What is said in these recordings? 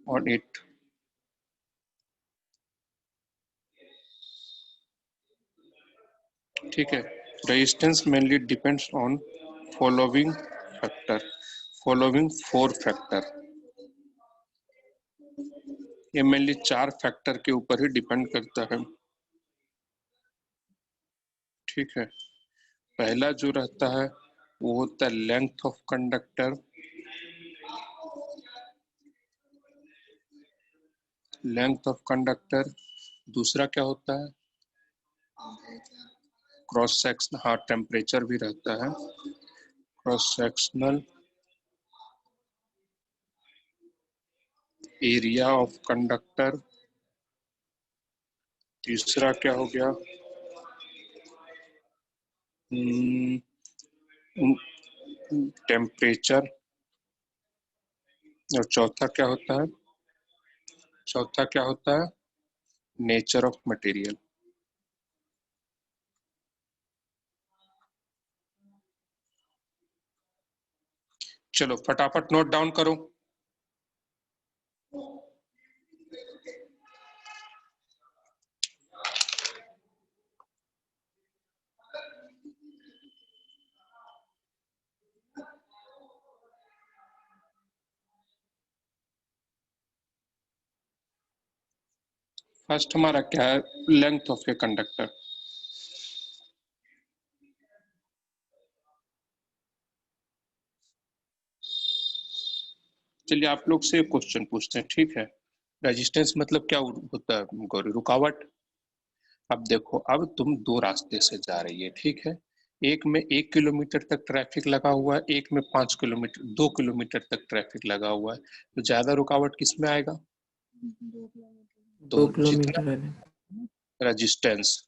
और 8 ठीक है। Resistance mainly depends on following factor, following 4 factor. ये मेनली 4 फैक्टर के ऊपर ही डिपेंड करता है। ठीक है। पहला जो रहता है वो होता है length of conductor, length of conductor. दूसरा क्या होता है? क्रॉस सेक्शन, हाँ टेम्परेचर भी रहता है, cross sectional area of conductor. तीसरा क्या हो गया? टेम्परेचर। और चौथा क्या होता है? चौथा क्या होता है? Nature of material. चलो फटाफट नोट डाउन करो। फर्स्ट हमारा क्या है? Length of a conductor. चलिए आप लोग से क्वेश्चन पूछते हैं, ठीक है। रेजिस्टेंस मतलब क्या होता है गौरी? रुकावट। अब देखो, अब तुम दो रास्ते से जा रही है, ठीक है। एक में 1 किलोमीटर तक ट्रैफिक लगा हुआ है, एक में 5 किलोमीटर 2 किलोमीटर तक ट्रैफिक लगा हुआ है, तो ज्यादा रुकावट किस में आएगा? 2 किलोमीटर है। रेजिस्टेंस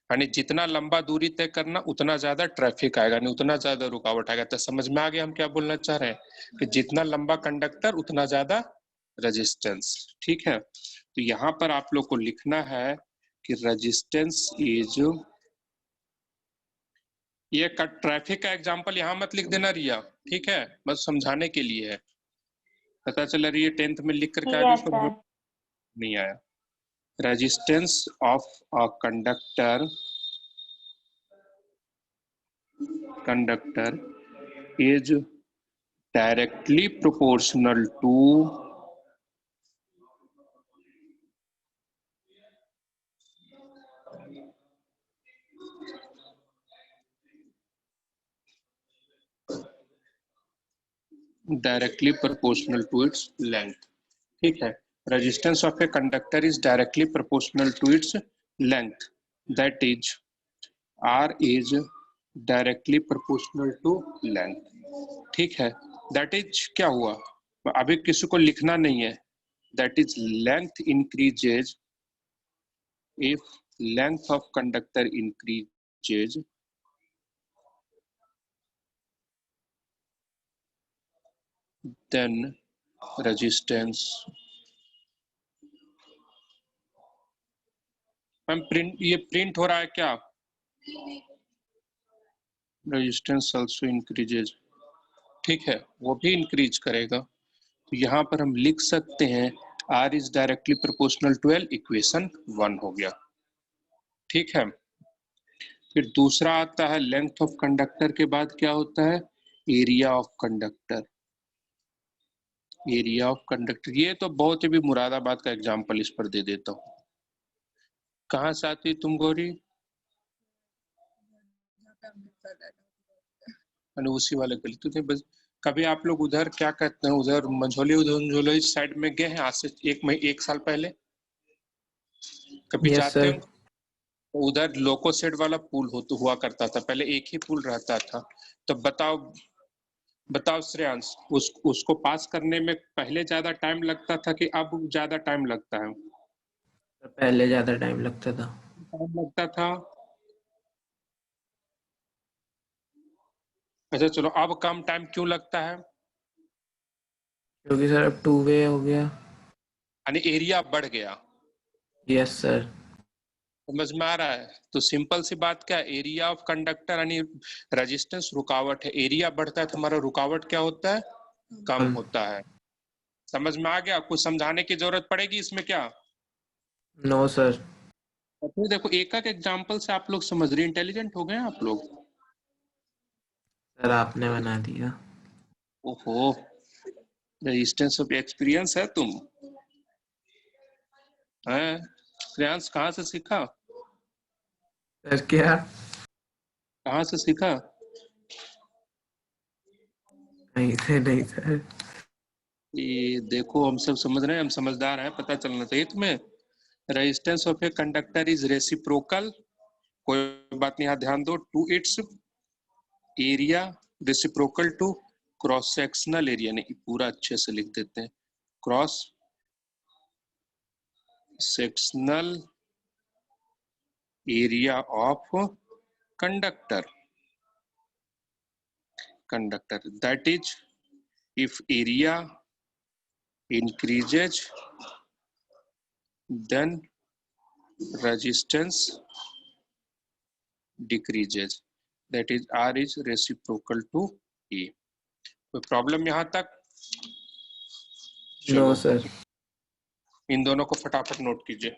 यानी जितना लंबा दूरी तय करना उतना ज्यादा ट्रैफिक आएगा, नहीं उतना ज्यादा रुकावट आएगा। तो समझ में आ गया हम क्या बोलना चाह रहे हैं कि जितना लंबा कंडक्टर उतना ज्यादा रेजिस्टेंस। ठीक है। तो यहाँ पर आप लोग को लिखना है कि रेजिस्टेंस इज, ये ट्रैफिक का एग्जांपल यहाँ मत लिख देना रिया, ठीक है, बस समझाने के लिए है। पता चला रही है 10th में लिख करके आगे उसको नहीं आया। Resistance of a conductor is directly proportional to its length। ठीक है। resistance of a conductor is directly proportional to its length, that is R is directly proportional to length। ठीक है। that is क्या हुआ? अभी किसी को लिखना नहीं है। that is length increases if length of conductor increases, then resistance। Ma'am print, ये प्रिंट हो रहा है क्या? रेजिस्टेंस आल्सो इंक्रीजेज, ठीक है, वो भी इंक्रीज करेगा। तो यहाँ पर हम लिख सकते हैं R is directly proportional to L, equation 1 हो गया। ठीक है। फिर दूसरा आता है लेंथ ऑफ कंडक्टर के बाद क्या होता है? Area of conductor. Area of conductor, ये तो बहुत ही भी मुरादाबाद का एग्जाम्पल इस पर दे देता हूँ। कहाँ से आती तुम गौरी? उसी वाले गली। तो बस कभी आप लोग उधर क्या कहते हैं, उधर मंझोली साइड में गए हैं आज से एक साल पहले? कभी जाते हो? तो उधर लोको सेड वाला पुल हुआ करता था पहले, एक ही पुल रहता था। तो बताओ श्रेयांश, उसको पास करने में पहले ज्यादा टाइम लगता था कि अब ज्यादा टाइम लगता है? पहले ज्यादा टाइम लगता था। अच्छा चलो, अब कम टाइम क्यों लगता है? क्योंकि सर अब 2 वे हो गया, यानी एरिया बढ़ गया। Yes sir. समझ में आ रहा है? तो सिंपल सी बात क्या, एरिया ऑफ कंडक्टर यानी रेजिस्टेंस रुकावट है, एरिया बढ़ता है तो हमारा रुकावट क्या होता है, कम होता है। समझ में आ गया? कुछ समझाने की जरूरत पड़ेगी इसमें क्या? No sir. तो देखो एक एक एग्जांपल से आप लोग समझ रहे, इंटेलिजेंट हो गए हैं आप लोग। सर आपने बना दिया। ओहो, रेजिस्टेंस ऑफ एक्सपीरियंस है तुम हैं? श्रेयांश कहाँ से सीखा, सर क्या? कहाँ से सीखा? नहीं सर, नहीं सर। ये देखो हम सब समझ रहे हैं, हम समझदार हैं, पता चलना चाहिए तुम्हें। Resistance of a conductor is reciprocal, कोई बात नहीं, यहाँ ध्यान दो, to its area, reciprocal to cross sectional area, नहीं पूरा अच्छे से लिख देते हैं, cross sectional area of conductor that is, if area increases then resistance decreases, that is R is reciprocal to E। कोई प्रॉब्लम यहाँ तक? नो चलो सर। इन दोनों को फटाफट नोट कीजिए।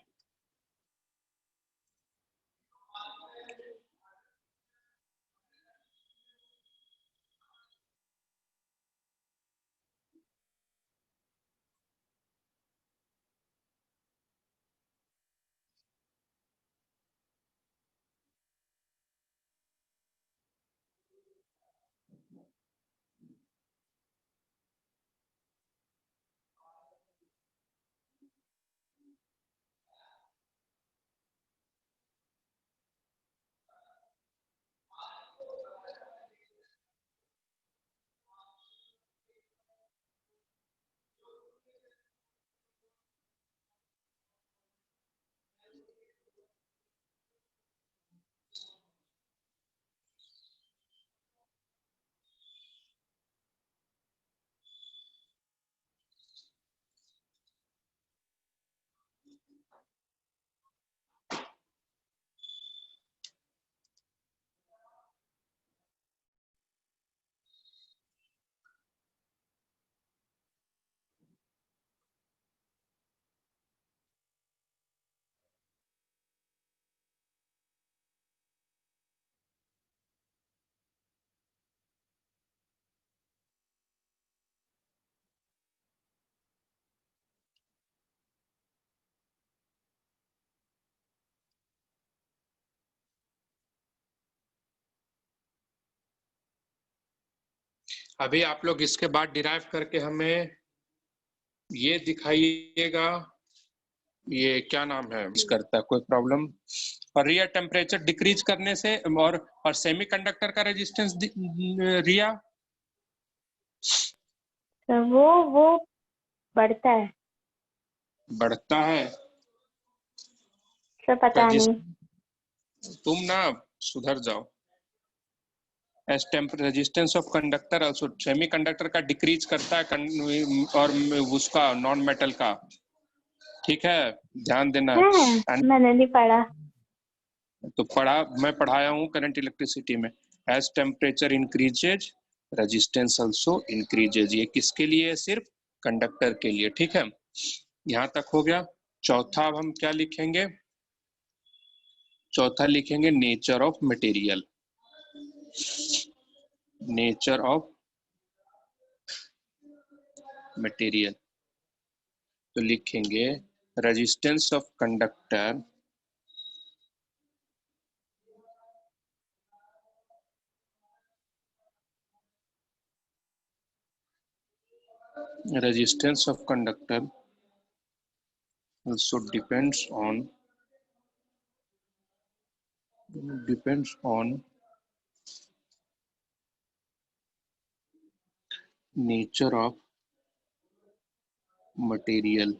अभी आप लोग इसके बाद डिराइव करके हमें ये दिखाइएगा, ये क्या नाम है करता है, कोई प्रॉब्लम? और रिया टेम्परेचर डिक्रीज करने से और सेमीकंडक्टर का रेजिस्टेंस रिया तो वो बढ़ता है। बढ़ता है। सर पता नहीं। तुम ना सुधर जाओ। As resistance of conductor also, semiconductor का डिक्रीज करता है और उसका नॉन मेटल का, ठीक है, ध्यान देना। मैंने नहीं पढ़ा। तो मैं पढ़ाया हूँ करंट इलेक्ट्रिसिटी में। As temperature increases resistance also increases, ये किसके लिए है? सिर्फ कंडक्टर के लिए, ठीक है। यहाँ तक हो गया। चौथा अब हम क्या लिखेंगे? चौथा लिखेंगे nature of material. Nature of material, तो लिखेंगे resistance of conductor resistance of conductor also depends on nature of material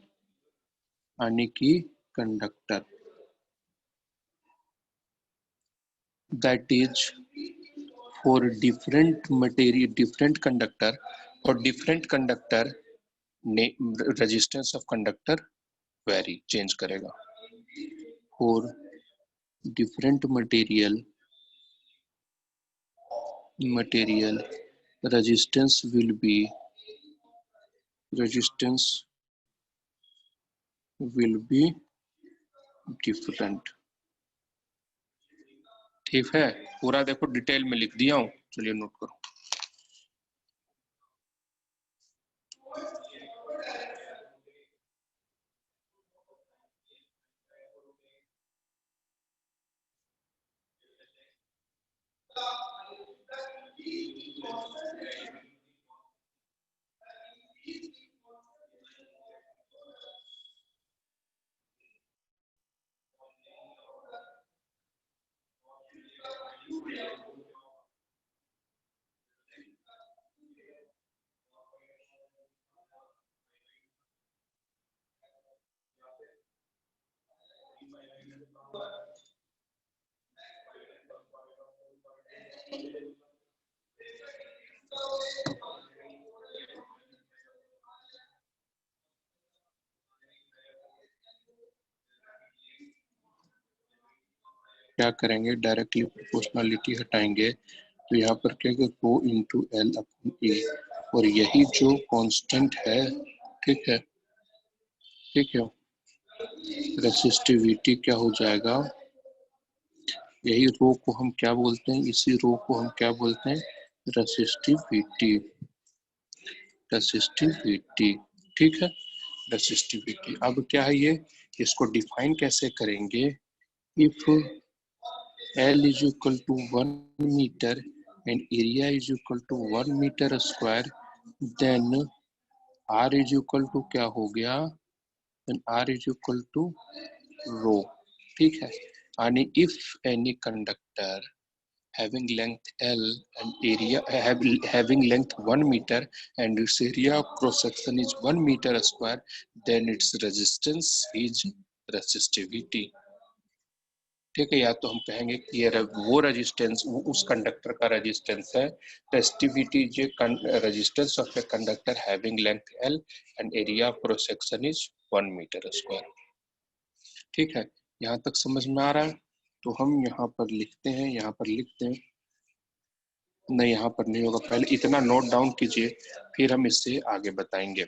यानी कि conductor, that is for different material different conductor, और different conductor resistance of conductor vary change करेगा। for different material resistance will be different। ठीक है, पूरा देखो detail में लिख दिया हूं, चलिए नोट करो। क्या करेंगे, डायरेक्टली प्रोपोर्शनलिटी हटाएंगे तो यहाँ पर क्या रो इंटू एल अपॉन ए, और यही जो कांस्टेंट है, ठीक है, रेसिस्टिविटी क्या हो जाएगा, यही रो को हम क्या बोलते हैं, इसी रो को हम क्या बोलते हैं, रेसिस्टिविटी। ठीक है, रेसिस्टिविटी। अब क्या है ये, इसको डिफाइन कैसे करेंगे, if L is equal to 1 meter and area is equal to 1 meter square, then R is equal to क्या हो गया, then R is equal to rho। ठीक है, यानी if any conductor having length L and area having length 1 meter and its area of cross section is 1 meter square, then its resistance is resistivity। ठीक है, या तो हम कहेंगे कि ये वो रेजिस्टेंस, वो उस कंडक्टर का रेजिस्टेंस है। रेसिस्टिविटी जो resistance of a conductor having length L and area of cross section is 1 meter square. ठीक है, यहाँ तक समझ में आ रहा है? तो हम यहाँ पर लिखते हैं, नहीं यहाँ पर नहीं होगा, पहले इतना नोट डाउन कीजिए, फिर हम इससे आगे बताएंगे।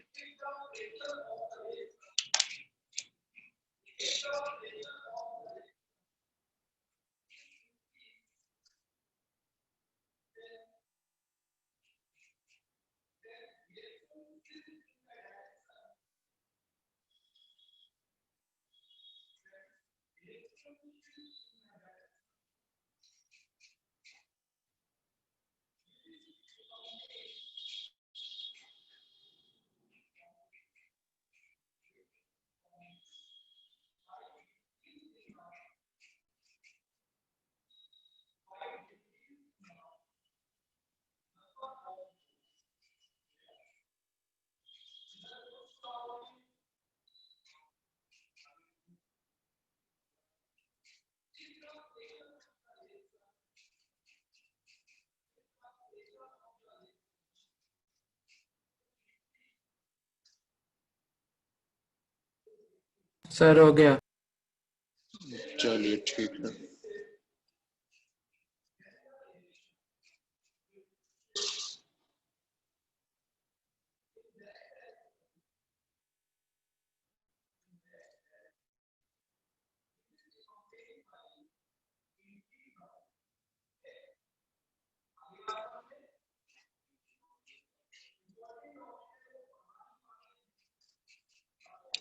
सर हो गया। चलिए ठीक है,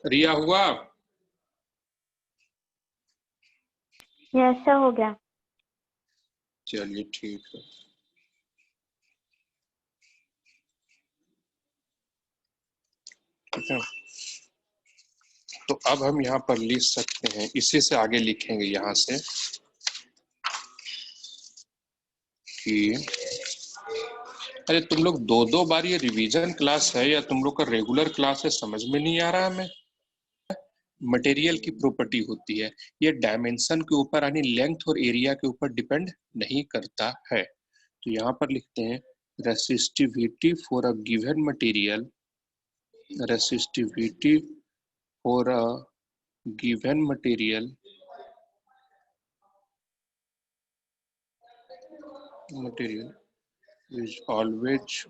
रिया हुआ? ऐसा हो गया। चलिए ठीक है, ठीक है। तो अब हम यहाँ पर लिख सकते हैं, इसी से आगे लिखेंगे यहाँ से कि अरे तुम लोग दो बार ये रिवीजन क्लास है या तुम लोग का रेगुलर क्लास है, समझ में नहीं आ रहा है हमें। मटेरियल की प्रॉपर्टी होती है, ये डायमेंशन के ऊपर यानी लेंथ और एरिया के ऊपर डिपेंड नहीं करता है। तो यहाँ पर लिखते हैं resistivity for a given material, resistivity for a given material material is always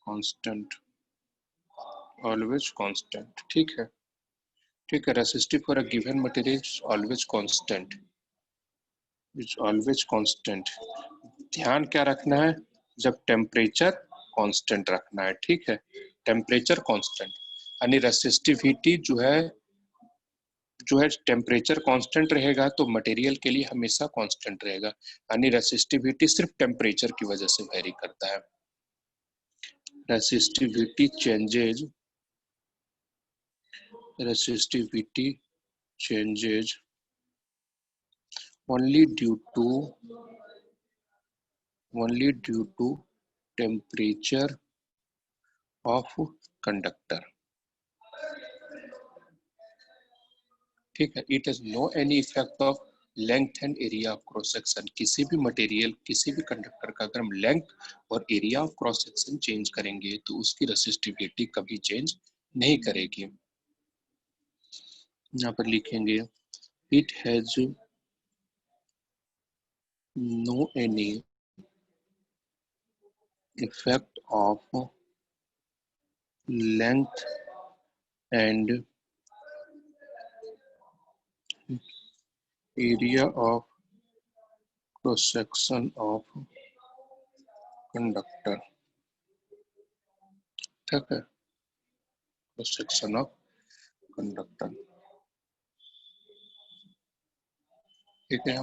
constant, always constant. ठीक है, ठीक है, resistive for a given material is always constant, is always constant. ध्यान क्या रखना है, जब टेम्परेचर कांस्टेंट रखना है, ठीक है, टेम्परेचर कांस्टेंट, यानी रेसिस्टिविटी जो है टेम्परेचर कांस्टेंट रहेगा तो मटेरियल के लिए हमेशा कांस्टेंट रहेगा, यानी रेसिस्टिविटी सिर्फ टेम्परेचर की वजह से वेरी करता है। Resistivity changes only due to temperature of conductor, ठीक है। It has no any effect of length and area of cross section, किसी भी मटेरियल, किसी भी कंडक्टर का अगर हम लेंथ और area of cross section change करेंगे तो उसकी रेसिस्टिविटी कभी चेंज नहीं करेगी। यहाँ पर लिखेंगे it has no any effect of length and area of cross section of conductor, ठीक है, cross section of conductor, ठीक है।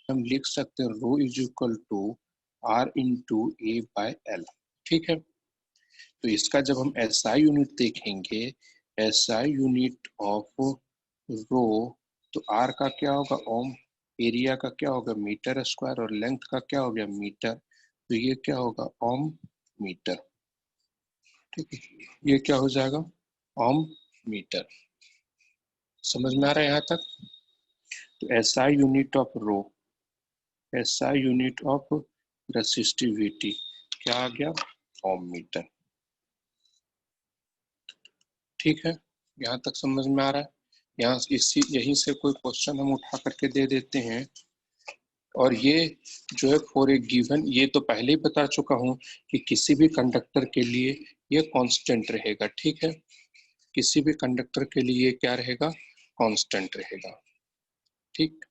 हम लिख सकते हैं rho is equal to R into A by L, ठीक है। तो इसका जब हम एसआई यूनिट देखेंगे, एसआई यूनिट ऑफ रो, तो आर का क्या होगा ओम, एरिया का क्या होगा मीटर स्क्वायर और लेंथ का क्या हो गया मीटर, तो ये क्या होगा ओम मीटर, ठीक है, ये क्या हो जाएगा ओम मीटर। समझ में आ रहा है यहाँ तक? तो SI unit of rho, SI unit of resistivity क्या आ गया ओम मीटर, ठीक है। यहाँ तक समझ में आ रहा है? यहाँ यहीं से कोई क्वेश्चन हम उठा करके दे देते हैं। और ये जो है फॉर ए गिवन, ये तो पहले ही बता चुका हूँ कि किसी भी कंडक्टर के लिए ये कांस्टेंट रहेगा, ठीक है, किसी भी कंडक्टर के लिए क्या रहेगा कांस्टेंट रहेगा, ठीक।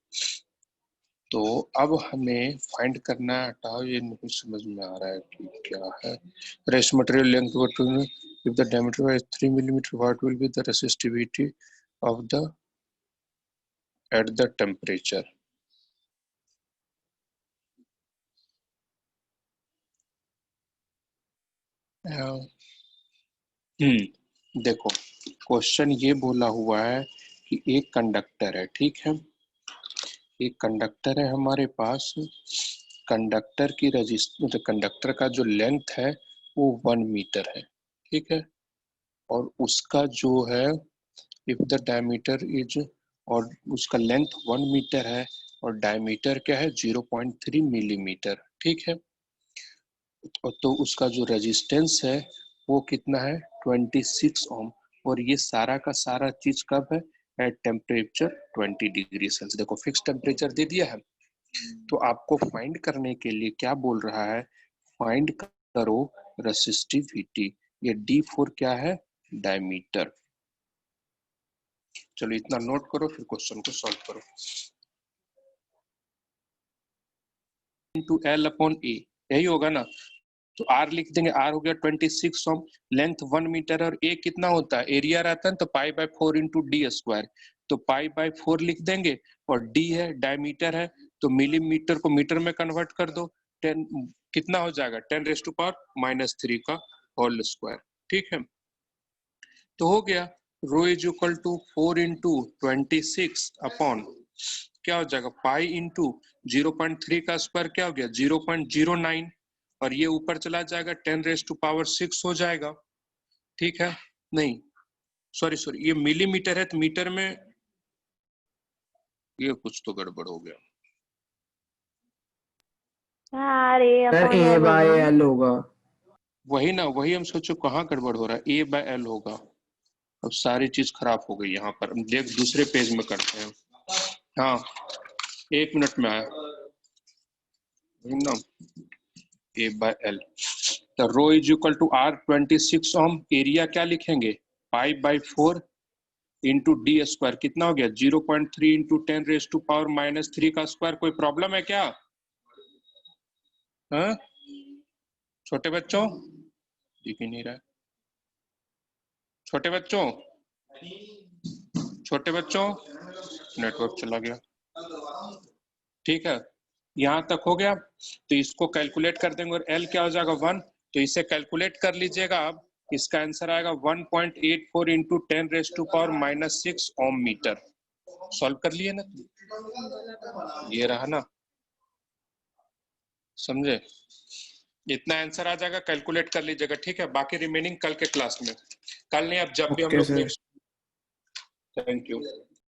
तो अब हमें फाइंड करना है, हटाओ ये नहीं समझ में आ रहा है कि क्या है। Rest material length between if the diameter is 3 mm, what will be the resistivity of the at the temperature? देखो क्वेश्चन ये बोला हुआ है कि एक कंडक्टर है, ठीक है, एक कंडक्टर है हमारे पास, कंडक्टर की रजिस्टर, कंडक्टर का जो लेंथ है वो 1 मीटर है, ठीक है, और उसका जो है इफ द डायमीटर इज, और उसका लेंथ 1 मीटर है और डायमीटर क्या है 0.3 मिलीमीटर, ठीक है। तो उसका जो रेजिस्टेंस है वो कितना है 26 ओम, और ये सारा का सारा चीज कब है एट टेम्परेचर 20 डिग्री सेल्सियस। देखो फिक्स टेम्परेचर दे दिया है, तो आपको फाइंड करने के लिए क्या बोल रहा है, फाइंड करो रेसिस्टिविटी, ये D4 क्या है डायमीटर। चलो इतना नोट करो फिर क्वेश्चन को सॉल्व करो। इंटू एल अपॉन ए, यही होगा ना, तो आर लिख देंगे, आर हो गया 26 ओम, लेंथ 1 मीटर और ए कितना होता है एरिया रहता है तो pi by 4 into D square, तो पाई बाय 4 लिख देंगे, और डी है डायमीटर है तो मिलीमीटर को मीटर में कन्वर्ट कर दो, 10 कितना हो जाएगा 10⁻³ का होल स्क्वायर, ठीक है। तो हो गया rho is equal to 4 into 26 upon क्या हो जाएगा पाई इंटू 0.3 का स्क्वायर क्या हो गया 0.09, और ये ऊपर चला जाएगा 10⁻⁶ हो जाएगा, ठीक है। नहीं सॉरी ये मिलीमीटर है, तो मीटर में ये कुछ तो गड़बड़ हो गया। हाँ अरे sir upon A L by होगा ना। एल होगा। वही ना, वही हम सोचो कहाँ गड़बड़ हो रहा है, ए बाय एल होगा। अब सारी चीज खराब हो गई यहाँ पर, हम देख दूसरे पेज में करते हैं। हाँ 1 मिनट में आया ना। ए बाय एल, तो rho is equal to R 26 ohm, area क्या लिखेंगे, pi by 4 into D square, कितना हो गया 0.3 इंटू 10⁻³ का स्क्वायर। कोई प्रॉब्लम है क्या? हाँ छोटे बच्चों, दिख ही नहीं रहा है। छोटे बच्चों, छोटे बच्चों, नेटवर्क चला गया। ठीक है, यहां तक हो गया, तो इसको कैलकुलेट कर देंगे और एल क्या हो जाएगा 1, तो इसे कैलकुलेट कर लीजिएगा आप। इसका आंसर आएगा 1.84 इंटू 10⁻⁻6 ओम मीटर। सॉल्व कर लिए ना, ये रहा ना, समझे? इतना आंसर आ जाएगा, कैलकुलेट कर लीजिएगा। ठीक है, बाकी रिमेनिंग कल के क्लास में, कल नहीं अब जब भी हम ओके लोग सर। नेक्स्ट। Thank you.